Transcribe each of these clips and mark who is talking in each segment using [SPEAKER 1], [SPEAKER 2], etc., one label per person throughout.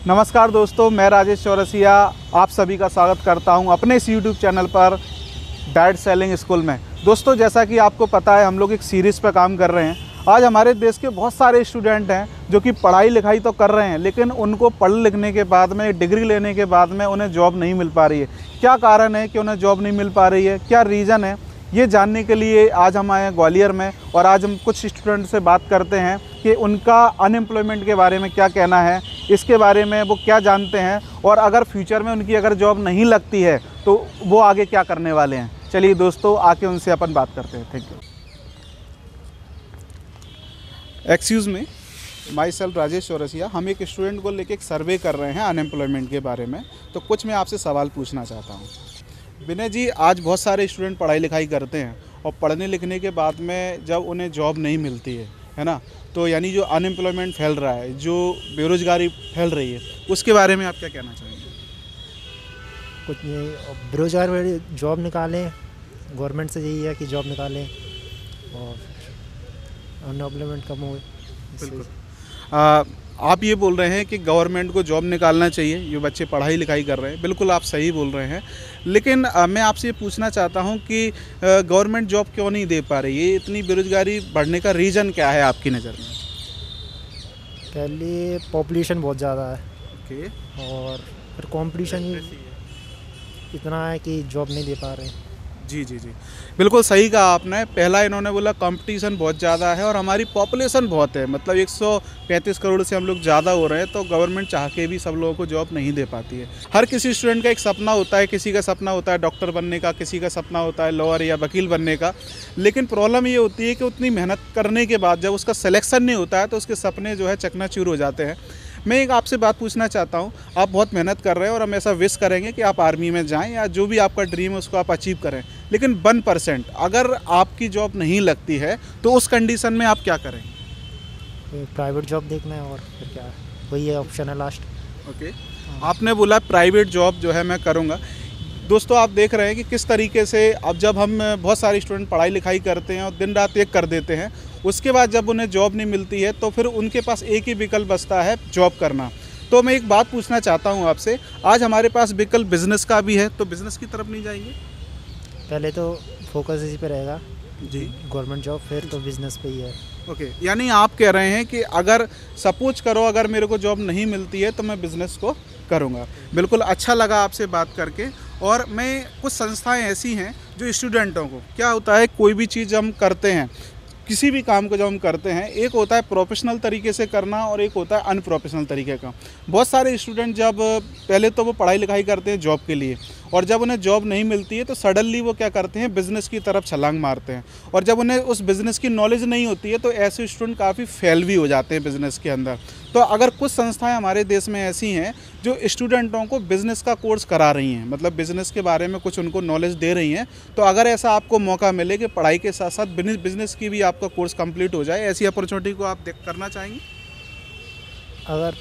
[SPEAKER 1] नमस्कार दोस्तों, मैं राजेश चौरसिया आप सभी का स्वागत करता हूं अपने इस यूट्यूब चैनल पर डैड सेलिंग स्कूल में। दोस्तों, जैसा कि आपको पता है, हम लोग एक सीरीज़ पर काम कर रहे हैं। आज हमारे देश के बहुत सारे स्टूडेंट हैं जो कि पढ़ाई लिखाई तो कर रहे हैं, लेकिन उनको पढ़ लिखने के बाद में, डिग्री लेने के बाद में उन्हें जॉब नहीं मिल पा रही है। क्या कारण है कि उन्हें जॉब नहीं मिल पा रही है, क्या रीज़न है, ये जानने के लिए आज हम आए हैं ग्वालियर में। और आज हम कुछ स्टूडेंट से बात करते हैं कि उनका अनएम्प्लॉयमेंट के बारे में क्या कहना है, इसके बारे में वो क्या जानते हैं, और अगर फ्यूचर में उनकी अगर जॉब नहीं लगती है तो वो आगे क्या करने वाले हैं। चलिए दोस्तों, आके उनसे अपन बात करते हैं। Thank you. Excuse me, my self Rajesh Chaurasia. हम एक स्टूडेंट को लेके एक सर्वे कर रहे हैं अनएम्प्लॉयमेंट के बारे में, तो कुछ मैं आपसे सवाल पूछना चाहता हूँ। विनय जी, आज बहुत सारे स्टूडेंट पढ़ाई लिखाई करते हैं और पढ़ने लिखने के बाद में जब उन्हें जॉब नहीं मिलती है ना, तो यानी जो अनएम्प्लॉयमेंट फैल रहा है, जो बेरोज़गारी फैल रही है, उसके बारे में आप क्या कहना चाहेंगे?
[SPEAKER 2] कुछ नहीं, बेरोजगार जॉब निकालें, गवर्नमेंट से यही है कि जॉब निकालें और अनएम्प्लॉयमेंट कम हो।
[SPEAKER 1] बिल्कुल। आप ये बोल रहे हैं कि गवर्नमेंट को जॉब निकालना चाहिए, ये बच्चे पढ़ाई लिखाई कर रहे हैं, बिल्कुल आप सही बोल रहे हैं। लेकिन मैं आपसे ये पूछना चाहता हूँ कि गवर्नमेंट जॉब क्यों नहीं दे पा रही है? इतनी बेरोजगारी बढ़ने का रीज़न क्या है आपकी नज़र में?
[SPEAKER 2] पहले पॉपुलेशन बहुत ज़्यादा है।
[SPEAKER 1] ओके।
[SPEAKER 2] और फिर कंपटीशन इतना है कि जॉब नहीं दे पा रहे हैं।
[SPEAKER 1] जी जी जी, बिल्कुल सही कहा आपने। पहला इन्होंने बोला कंपटीशन बहुत ज़्यादा है और हमारी पॉपुलेशन बहुत है, मतलब 135 करोड़ से हम लोग ज़्यादा हो रहे हैं, तो गवर्नमेंट चाह के भी सब लोगों को जॉब नहीं दे पाती है। हर किसी स्टूडेंट का एक सपना होता है, किसी का सपना होता है डॉक्टर बनने का, किसी का सपना होता है लॉयर या वकील बनने का। लेकिन प्रॉब्लम ये होती है कि उतनी मेहनत करने के बाद जब उसका सिलेक्शन नहीं होता है तो उसके सपने जो है चकनाचूर हो जाते हैं। मैं एक आपसे बात पूछना चाहता हूँ, आप बहुत मेहनत कर रहे हैं और हम ऐसा विश करेंगे कि आप आर्मी में जाएं या जो भी आपका ड्रीम है उसको आप अचीव करें, लेकिन 1% अगर आपकी जॉब नहीं लगती है तो उस कंडीशन में आप क्या करें?
[SPEAKER 2] प्राइवेट जॉब देखना है और फिर क्या है, वही है ऑप्शन है लास्ट।
[SPEAKER 1] ओके। आपने बोला प्राइवेट जॉब जो है मैं करूँगा। दोस्तों, आप देख रहे हैं कि किस तरीके से अब जब हम बहुत सारे स्टूडेंट पढ़ाई लिखाई करते हैं और दिन रात एक कर देते हैं, उसके बाद जब उन्हें जॉब नहीं मिलती है तो फिर उनके पास एक ही विकल्प बचता है, जॉब करना। तो मैं एक बात पूछना चाहता हूं आपसे, आज हमारे पास विकल्प बिज़नेस का भी है, तो बिज़नेस की तरफ नहीं जाएंगे?
[SPEAKER 2] पहले तो फोकस इसी पे रहेगा
[SPEAKER 1] जी,
[SPEAKER 2] गवर्नमेंट जॉब, फिर तो बिजनेस पे ही है।
[SPEAKER 1] ओके। यानी आप कह रहे हैं कि अगर सपोज करो अगर मेरे को जॉब नहीं मिलती है तो मैं बिज़नेस को करूँगा। बिल्कुल अच्छा लगा आपसे बात करके। और मैं कुछ संस्थाएं ऐसी हैं जो स्टूडेंटों को, क्या होता है, कोई भी चीज़ हम करते हैं, किसी भी काम को जब हम करते हैं, एक होता है प्रोफेशनल तरीके से करना और एक होता है अनप्रोफेशनल तरीके का। बहुत सारे स्टूडेंट जब पहले तो वो पढ़ाई लिखाई करते हैं जॉब के लिए, और जब उन्हें जॉब नहीं मिलती है तो सडनली वो क्या करते हैं, बिज़नेस की तरफ छलांग मारते हैं। और जब उन्हें उस बिज़नेस की नॉलेज नहीं होती है तो ऐसे स्टूडेंट काफ़ी फेल भी हो जाते हैं बिज़नेस के अंदर। तो अगर कुछ संस्थाएं हमारे देश में ऐसी हैं जो स्टूडेंटों को बिज़नेस का कोर्स करा रही हैं, मतलब बिज़नेस के बारे में कुछ उनको नॉलेज दे रही हैं, तो अगर ऐसा आपको मौका मिले कि पढ़ाई के साथ साथ बिज़नेस की भी आपका कोर्स कंप्लीट हो जाए, ऐसी अपॉर्चुनिटी को आप करना चाहेंगे?
[SPEAKER 2] अगर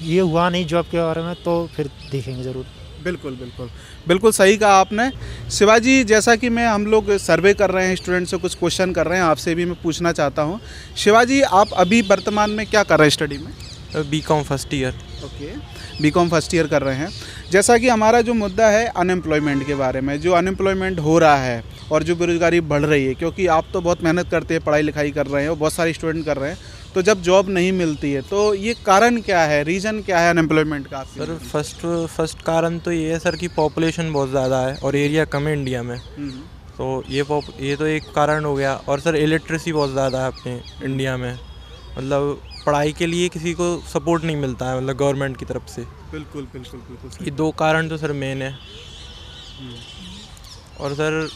[SPEAKER 2] ये हुआ नहीं जॉब के बारे में तो फिर देखेंगे ज़रूर।
[SPEAKER 1] बिल्कुल बिल्कुल, बिल्कुल सही कहा आपने। शिवाजी, जैसा कि हम लोग सर्वे कर रहे हैं, स्टूडेंट से कुछ क्वेश्चन कर रहे हैं, आपसे भी मैं पूछना चाहता हूँ। शिवाजी, आप अभी वर्तमान में क्या कर रहे हैं स्टडी में?
[SPEAKER 3] BCom first year.
[SPEAKER 1] Okay, BCom first year कर रहे हैं। जैसा कि हमारा जो मुद्दा है अनएम्प्लॉयमेंट के बारे में, जो अनएम्प्लॉयमेंट हो रहा है और जो बेरोजगारी बढ़ रही है, क्योंकि आप तो बहुत मेहनत करते हैं, पढ़ाई लिखाई कर रहे हैं और बहुत सारे स्टूडेंट कर रहे हैं, तो जब जॉब नहीं मिलती है तो ये कारण क्या है, रीज़न क्या है अनएम्प्लॉयमेंट का?
[SPEAKER 3] सर फर्स्ट कारण तो ये है सर कि पॉपुलेशन बहुत ज़्यादा है और एरिया कम है इंडिया में, तो ये तो एक कारण हो गया। और सर इलिटरेसी बहुत ज़्यादा है अपने इंडिया में, मतलब पढ़ाई के लिए किसी को सपोर्ट नहीं मिलता है, मतलब गवर्नमेंट की तरफ से।
[SPEAKER 1] बिल्कुल बिल्कुल बिल्कुल,
[SPEAKER 3] ये दो कारण तो सर मेन है। और सर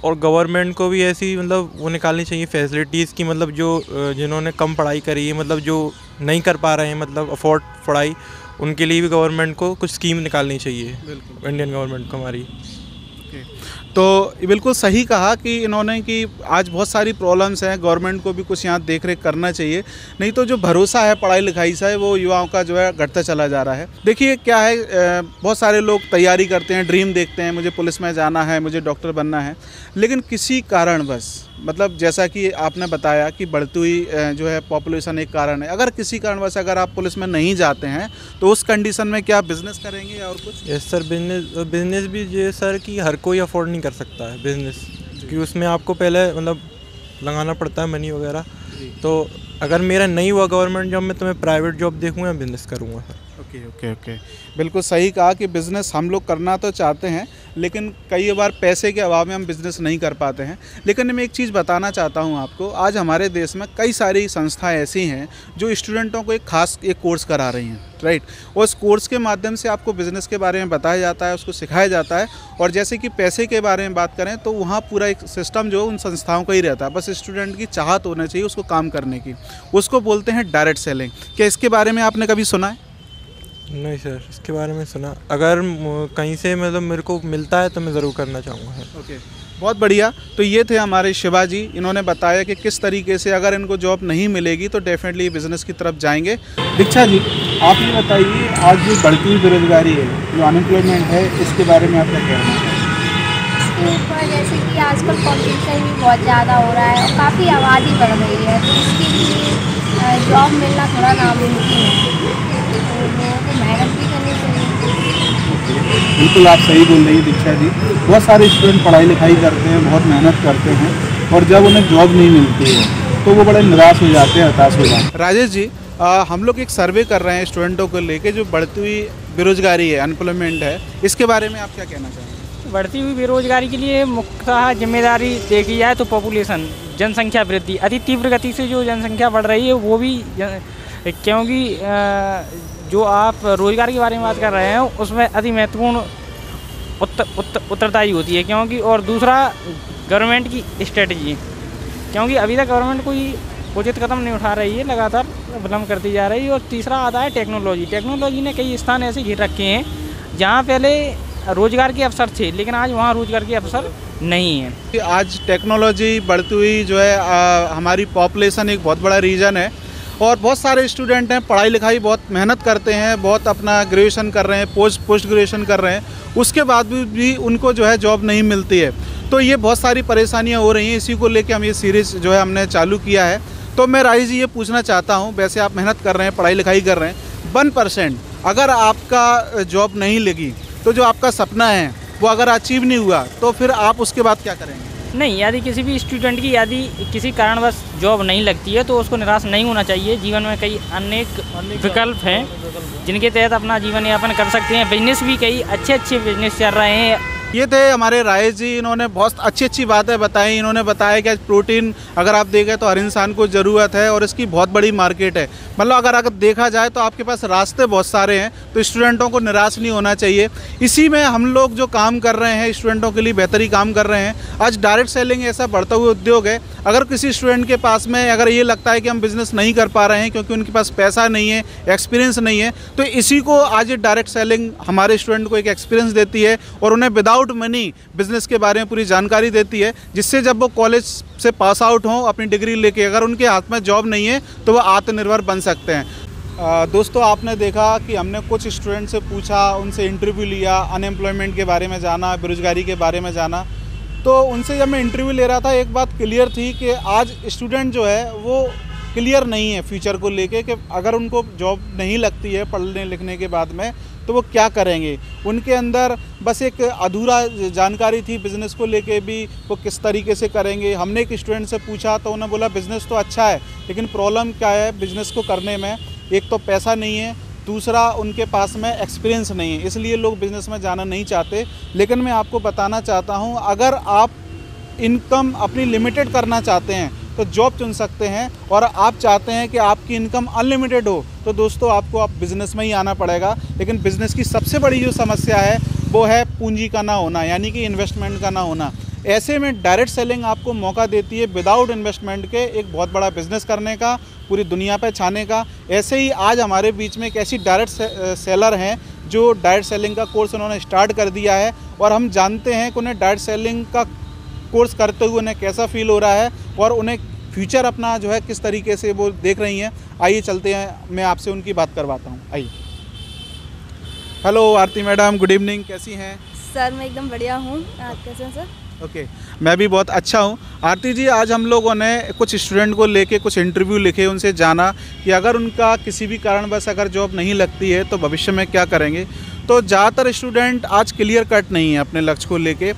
[SPEAKER 3] गवर्नमेंट को भी ऐसी मतलब वो निकालनी चाहिए फैसिलिटीज़ की, मतलब जो जिन्होंने कम पढ़ाई करी है, मतलब जो नहीं कर पा रहे हैं, मतलब अफोर्ड पढ़ाई, उनके लिए भी गवर्नमेंट को कुछ स्कीम निकालनी चाहिए, इंडियन गवर्नमेंट को हमारी।
[SPEAKER 1] तो बिल्कुल सही कहा कि इन्होंने कि आज बहुत सारी प्रॉब्लम्स हैं, गवर्नमेंट को भी कुछ यहाँ देख रेख करना चाहिए, नहीं तो जो भरोसा है पढ़ाई लिखाई से वो युवाओं का जो है घटता चला जा रहा है। देखिए क्या है, बहुत सारे लोग तैयारी करते हैं, ड्रीम देखते हैं, मुझे पुलिस में जाना है, मुझे डॉक्टर बनना है, लेकिन किसी कारणवश मतलब जैसा कि आपने बताया कि बढ़ती हुई जो है पॉपुलेशन एक कारण है, अगर किसी कारणवश अगर आप पुलिस में नहीं जाते हैं तो उस कंडीशन में क्या बिजनेस करेंगे या और कुछ?
[SPEAKER 3] यस सर, बिजनेस भी ये सर कि हर कोई अफोर्ड नहीं कर सकता है बिजनेस, क्योंकि उसमें आपको पहले मतलब लगाना पड़ता है मनी वगैरह। तो अगर मेरा नहीं हुआ गवर्नमेंट जॉब में तो मैं प्राइवेट जॉब देखूँगा, बिजनेस करूँगा सर।
[SPEAKER 1] ओके, बिल्कुल सही कहा कि बिज़नेस हम लोग करना तो चाहते हैं, लेकिन कई बार पैसे के अभाव में हम बिज़नेस नहीं कर पाते हैं। लेकिन मैं एक चीज़ बताना चाहता हूं आपको, आज हमारे देश में कई सारी संस्थाएं ऐसी हैं जो स्टूडेंटों को एक कोर्स करा रही हैं, राइट। और उस कोर्स के माध्यम से आपको बिज़नेस के बारे में बताया जाता है, उसको सिखाया जाता है। और जैसे कि पैसे के बारे में बात करें तो वहाँ पूरा एक सिस्टम जो उन संस्थाओं का ही रहता है, बस स्टूडेंट की चाहत होनी चाहिए उसको काम करने की। उसको बोलते हैं डायरेक्ट सेलिंग। क्या इसके बारे में आपने कभी सुना है?
[SPEAKER 3] नहीं सर, इसके बारे में सुना, अगर कहीं से मतलब मेरे को मिलता है तो मैं ज़रूर करना चाहूँगा सर।
[SPEAKER 1] ओके, बहुत बढ़िया। तो ये थे हमारे शिवाजी, इन्होंने बताया कि किस तरीके से अगर इनको जॉब नहीं मिलेगी तो डेफिनेटली बिज़नेस की तरफ जाएंगे। दीक्षा जी, आप ये बताइए, आज जो बढ़ती हुई बेरोजगारी है, जो अनएम्प्लॉयमेंट है, इसके बारे में आप क्या कहना है?
[SPEAKER 4] इसके ऊपर जैसे कि आजकल कंपटीशन भी बहुत ज़्यादा हो रहा है और काफ़ी आबादी बढ़ रही है, तो इसके लिए जॉब मिलना थोड़ा नामुमकिन है, तो लोगों को मेहनत भी करनी चाहिए।
[SPEAKER 1] बिल्कुल आप सही बोल रही है दीक्षा जी। बहुत सारे स्टूडेंट पढ़ाई लिखाई करते हैं, बहुत मेहनत करते हैं, और जब उन्हें जॉब नहीं मिलती है तो वो बड़े निराश हो जाते हैं, हताश हो जाते हैं। राजेश जी, हम लोग एक सर्वे कर रहे हैं स्टूडेंटों को लेके, जो बढ़ती हुई बेरोजगारी है, अनएम्प्लॉयमेंट है, इसके बारे में आप क्या कहना चाहेंगे?
[SPEAKER 5] बढ़ती हुई बेरोजगारी के लिए मुख्यतः जिम्मेदारी देखी जाए तो पॉपुलेशन, जनसंख्या वृद्धि, अति तीव्र गति से जो जनसंख्या बढ़ रही है वो भी क्योंकि जो आप रोजगार के बारे में बात कर रहे हैं उसमें अति महत्वपूर्ण उत्तरदायी होती है, क्योंकि और दूसरा गवर्नमेंट की स्ट्रेटजी, क्योंकि अभी तक गवर्नमेंट कोई उचित कदम नहीं उठा रही है, लगातार विलम्ब करती जा रही है। और तीसरा आता है टेक्नोलॉजी ने कई स्थान ऐसे घेर रखे हैं जहाँ पहले रोजगार के अवसर थे लेकिन आज वहाँ रोजगार के अवसर नहीं है।
[SPEAKER 1] आज टेक्नोलॉजी बढ़ती हुई जो है, हमारी पॉपुलेशन एक बहुत बड़ा रीज़न है, और बहुत सारे स्टूडेंट हैं, पढ़ाई लिखाई बहुत मेहनत करते हैं, बहुत अपना ग्रेजुएशन कर रहे हैं, पोस्ट ग्रेजुएशन कर रहे हैं, उसके बाद भी उनको जो है जॉब नहीं मिलती है। तो ये बहुत सारी परेशानियां हो रही हैं, इसी को लेके हम ये सीरीज़ जो है हमने चालू किया है। तो मैं राजेश जी ये पूछना चाहता हूँ, वैसे आप मेहनत कर रहे हैं, पढ़ाई लिखाई कर रहे हैं, 1% अगर आपका जॉब नहीं लगी तो जो आपका सपना है वो अगर अचीव नहीं हुआ तो फिर आप उसके बाद क्या करेंगे?
[SPEAKER 5] नहीं, यदि किसी भी स्टूडेंट की यदि किसी कारणवश जॉब नहीं लगती है तो उसको निराश नहीं होना चाहिए। जीवन में कई अनेक विकल्प हैं जिनके तहत अपना जीवन यापन कर सकते हैं। बिजनेस भी कई अच्छे बिजनेस चल रहे हैं।
[SPEAKER 1] ये थे हमारे राजेश जी, इन्होंने बहुत अच्छी बातें बताई। इन्होंने बताया कि प्रोटीन अगर आप देखें तो हर इंसान को ज़रूरत है और इसकी बहुत बड़ी मार्केट है। मतलब अगर देखा जाए तो आपके पास रास्ते बहुत सारे हैं, तो स्टूडेंटों को निराश नहीं होना चाहिए। इसी में हम लोग जो काम कर रहे हैं, स्टूडेंटों के लिए बेहतरी काम कर रहे हैं। आज डायरेक्ट सेलिंग ऐसा बढ़ता हुआ उद्योग है, अगर किसी स्टूडेंट के पास में अगर ये लगता है कि हम बिज़नेस नहीं कर पा रहे हैं क्योंकि उनके पास पैसा नहीं है, एक्सपीरियंस नहीं है, तो इसी को आज डायरेक्ट सेलिंग हमारे स्टूडेंट को एक एक्सपीरियंस देती है और उन्हें विदाउट मनी बिजनेस के बारे में पूरी जानकारी देती है, जिससे जब वो कॉलेज से पास आउट हों अपनी डिग्री लेके, अगर उनके हाथ में जॉब नहीं है तो वो आत्मनिर्भर बन सकते हैं। दोस्तों, आपने देखा कि हमने कुछ स्टूडेंट से पूछा, उनसे इंटरव्यू लिया, अनएम्प्लॉयमेंट के बारे में जाना, बेरोजगारी के बारे में जाना। तो उनसे जब मैं इंटरव्यू ले रहा था एक बात क्लियर थी कि आज स्टूडेंट जो है वो क्लियर नहीं है फ्यूचर को लेके, कि अगर उनको जॉब नहीं लगती है पढ़ने लिखने के बाद में तो वो क्या करेंगे। उनके अंदर बस एक अधूरा जानकारी थी बिज़नेस को लेके भी, वो किस तरीके से करेंगे। हमने एक स्टूडेंट से पूछा तो उन्होंने बोला बिज़नेस तो अच्छा है लेकिन प्रॉब्लम क्या है बिज़नेस को करने में, एक तो पैसा नहीं है, दूसरा उनके पास में एक्सपीरियंस नहीं है, इसलिए लोग बिज़नेस में जाना नहीं चाहते। लेकिन मैं आपको बताना चाहता हूँ, अगर आप इनकम अपनी लिमिटेड करना चाहते हैं तो जॉब चुन सकते हैं, और आप चाहते हैं कि आपकी इनकम अनलिमिटेड हो तो दोस्तों आपको आप बिज़नेस में ही आना पड़ेगा। लेकिन बिज़नेस की सबसे बड़ी जो समस्या है वो है पूंजी का ना होना, यानी कि इन्वेस्टमेंट का ना होना। ऐसे में डायरेक्ट सेलिंग आपको मौका देती है विदाउट इन्वेस्टमेंट के एक बहुत बड़ा बिज़नेस करने का, पूरी दुनिया पे छाने का। ऐसे ही आज हमारे बीच में एक ऐसी डायरेक्ट सेलर हैं जो डायरेक्ट सेलिंग का कोर्स उन्होंने स्टार्ट कर दिया है, और हम जानते हैं कि उन्हें डायरेक्ट सेलिंग का कोर्स करते हुए उन्हें कैसा फील हो रहा है और उन्हें फ्यूचर अपना जो है किस तरीके से वो देख रही हैं। आइए चलते हैं, मैं आपसे उनकी बात करवाता हूँ। आइए। हेलो आरती मैडम, गुड इवनिंग, कैसी हैं?
[SPEAKER 4] सर मैं एकदम बढ़िया हूँ, आप कैसे हैं सर?
[SPEAKER 1] ओके मैं भी बहुत अच्छा हूँ। आरती जी, आज हम लोगों ने कुछ स्टूडेंट को लेके कुछ इंटरव्यू लिखे, उनसे जाना कि अगर उनका किसी भी कारणवश अगर जॉब नहीं लगती है तो भविष्य में क्या करेंगे। तो ज़्यादातर स्टूडेंट आज क्लियर कट नहीं है अपने लक्ष्य को लेके,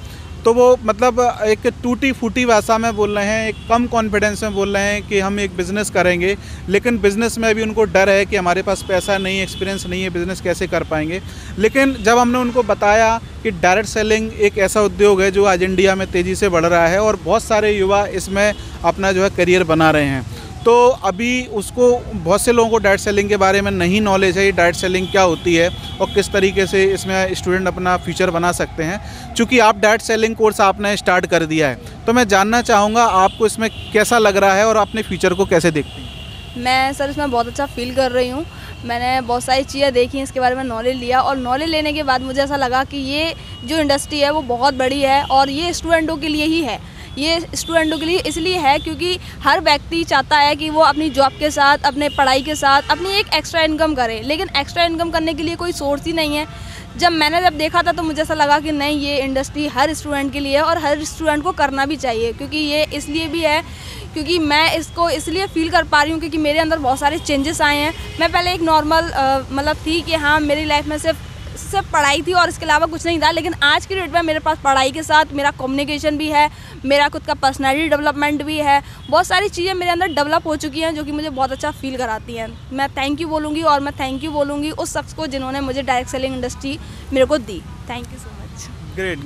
[SPEAKER 1] तो वो मतलब एक टूटी फूटी भाषा में बोल रहे हैं, एक कम कॉन्फिडेंस में बोल रहे हैं कि हम एक बिज़नेस करेंगे, लेकिन बिज़नेस में भी उनको डर है कि हमारे पास पैसा नहीं है, एक्सपीरियंस नहीं है, बिज़नेस कैसे कर पाएंगे। लेकिन जब हमने उनको बताया कि डायरेक्ट सेलिंग एक ऐसा उद्योग है जो आज इंडिया में तेज़ी से बढ़ रहा है और बहुत सारे युवा इसमें अपना जो है करियर बना रहे हैं, तो अभी उसको बहुत से लोगों को डायरेक्ट सेलिंग के बारे में नहीं नॉलेज है, ये डायरेक्ट सेलिंग क्या होती है और किस तरीके से इसमें स्टूडेंट अपना फ्यूचर बना सकते हैं। चूँकि आप डायरेक्ट सेलिंग कोर्स आपने स्टार्ट कर दिया है, तो मैं जानना चाहूँगा आपको इसमें कैसा लग रहा है और अपने फ्यूचर को कैसे देखते हैं।
[SPEAKER 6] मैं सर इसमें बहुत अच्छा फील कर रही हूँ। मैंने बहुत सारी चीज़ें देखी, इसके बारे में नॉलेज लिया और नॉलेज लेने के बाद मुझे ऐसा लगा कि ये जो इंडस्ट्री है वो बहुत बड़ी है और ये स्टूडेंटों के लिए ही है। ये स्टूडेंटों के लिए इसलिए है क्योंकि हर व्यक्ति चाहता है कि वो अपनी जॉब के साथ, अपने पढ़ाई के साथ अपनी एक एक्स्ट्रा इनकम करे, लेकिन एक्स्ट्रा इनकम करने के लिए कोई सोर्स ही नहीं है। जब देखा था तो मुझे ऐसा लगा कि नहीं, ये इंडस्ट्री हर स्टूडेंट के लिए है और हर स्टूडेंट को करना भी चाहिए, क्योंकि ये इसलिए भी है क्योंकि मैं इसको इसलिए फील कर पा रही हूँ क्योंकि मेरे अंदर बहुत सारे चेंजेस आए हैं। मैं पहले एक नॉर्मल मतलब थी कि हाँ, मेरी लाइफ में सिर्फ पढ़ाई थी और इसके अलावा कुछ नहीं था, लेकिन आज की डेट में मेरे पास पढ़ाई के साथ मेरा कम्युनिकेशन भी है, मेरा खुद का पर्सनैलिटी डेवलपमेंट भी है, बहुत सारी चीज़ें मेरे अंदर डेवलप हो चुकी हैं जो कि मुझे बहुत अच्छा फील कराती हैं। मैं थैंक यू बोलूँगी और मैं थैंक यू बोलूँगी उस शख्स को जिन्होंने मुझे डायरेक्ट सेलिंग इंडस्ट्री मेरे को दी। Thank you so much.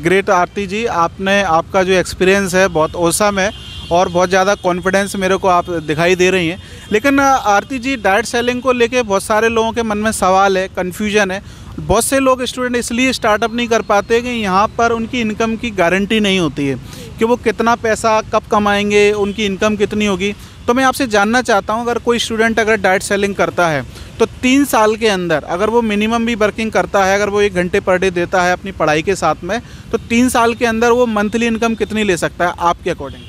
[SPEAKER 1] Great Aarti ji, आपका जो एक्सपीरियंस है बहुत औसम है और बहुत ज़्यादा कॉन्फिडेंस मेरे को आप दिखाई दे रही हैं। लेकिन आरती जी, डायरेक्ट सेलिंग को लेके बहुत सारे लोगों के मन में सवाल है, कन्फ्यूजन है। बहुत से लोग स्टूडेंट इसलिए स्टार्टअप नहीं कर पाते कि यहाँ पर उनकी इनकम की गारंटी नहीं होती है कि वो कितना पैसा कब कमाएंगे, उनकी इनकम कितनी होगी। तो मैं आपसे जानना चाहता हूँ, अगर कोई स्टूडेंट अगर डायरेक्ट सेलिंग करता है तो 3 साल के अंदर अगर वो मिनिमम भी वर्किंग करता है, अगर वो 1 घंटे पर डे देता है अपनी पढ़ाई के साथ में, तो 3 साल के अंदर वो मंथली इनकम कितनी ले सकता है आपके अकॉर्डिंग?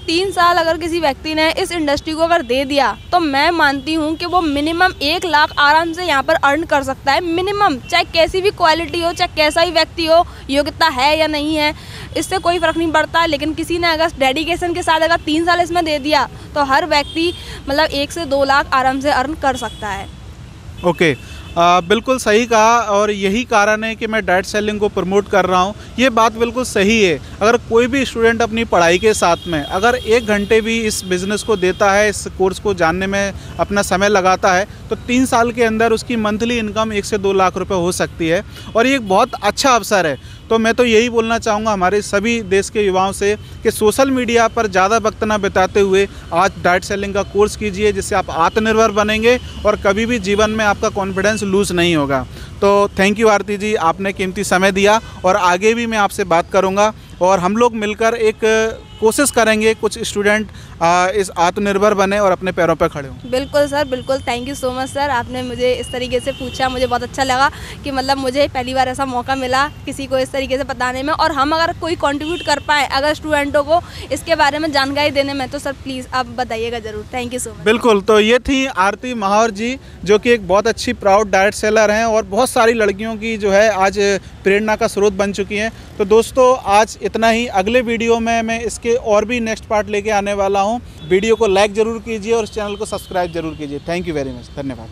[SPEAKER 6] 3 साल अगर किसी व्यक्ति ने इस इंडस्ट्री को अगर दे दिया तो मैं मानती हूँ कि वो मिनिमम 1 लाख आराम से यहाँ पर अर्न कर सकता है। मिनिमम, चाहे कैसी भी क्वालिटी हो, चाहे कैसा ही व्यक्ति हो, योग्यता है या नहीं है, इससे कोई फ़र्क नहीं पड़ता। लेकिन किसी ने अगर डेडिकेशन के साथ अगर 3 साल इसमें दे दिया तो हर व्यक्ति मतलब 1 से 2 लाख आराम से अर्न कर सकता है।
[SPEAKER 1] ओके, बिल्कुल सही कहा और यही कारण है कि मैं डायरेक्ट सेलिंग को प्रमोट कर रहा हूँ। ये बात बिल्कुल सही है। अगर कोई भी स्टूडेंट अपनी पढ़ाई के साथ में अगर 1 घंटे भी इस बिज़नेस को देता है, इस कोर्स को जानने में अपना समय लगाता है, तो 3 साल के अंदर उसकी मंथली इनकम 1 से 2 लाख रुपए हो सकती है और ये एक बहुत अच्छा अवसर है। तो मैं तो यही बोलना चाहूँगा हमारे सभी देश के युवाओं से कि सोशल मीडिया पर ज़्यादा वक्त ना बिताते हुए आज डायरेक्ट सेलिंग का कोर्स कीजिए, जिससे आप आत्मनिर्भर बनेंगे और कभी भी जीवन में आपका कॉन्फिडेंस लूज़ नहीं होगा। तो थैंक यू आरती जी, आपने कीमती समय दिया और आगे भी मैं आपसे बात करूँगा और हम लोग मिलकर एक कोशिश करेंगे कुछ स्टूडेंट इस आत्मनिर्भर बने और अपने पैरों पर खड़े हों।
[SPEAKER 6] बिल्कुल सर, बिल्कुल। Thank you so much sir, आपने मुझे इस तरीके से पूछा, मुझे बहुत अच्छा लगा कि मतलब मुझे पहली बार ऐसा मौका मिला किसी को इस तरीके से बताने में, और हम अगर कोई कंट्रीब्यूट कर पाएँ अगर स्टूडेंटों को इसके बारे में जानकारी देने में, तो सर प्लीज़ आप बताइएगा ज़रूर। Thank you so much.
[SPEAKER 1] बिल्कुल, तो ये थी आरती महावर जी, जो कि एक बहुत अच्छी प्राउड डायरेक्ट सेलर हैं और बहुत सारी लड़कियों की जो है आज प्रेरणा का स्रोत बन चुकी हैं। तो दोस्तों, आज इतना ही। अगले वीडियो में मैं इसके और भी नेक्स्ट पार्ट लेके आने वाला हूँ। वीडियो को लाइक ज़रूर कीजिए और इस चैनल को सब्सक्राइब ज़रूर कीजिए। थैंक यू वेरी मच, धन्यवाद।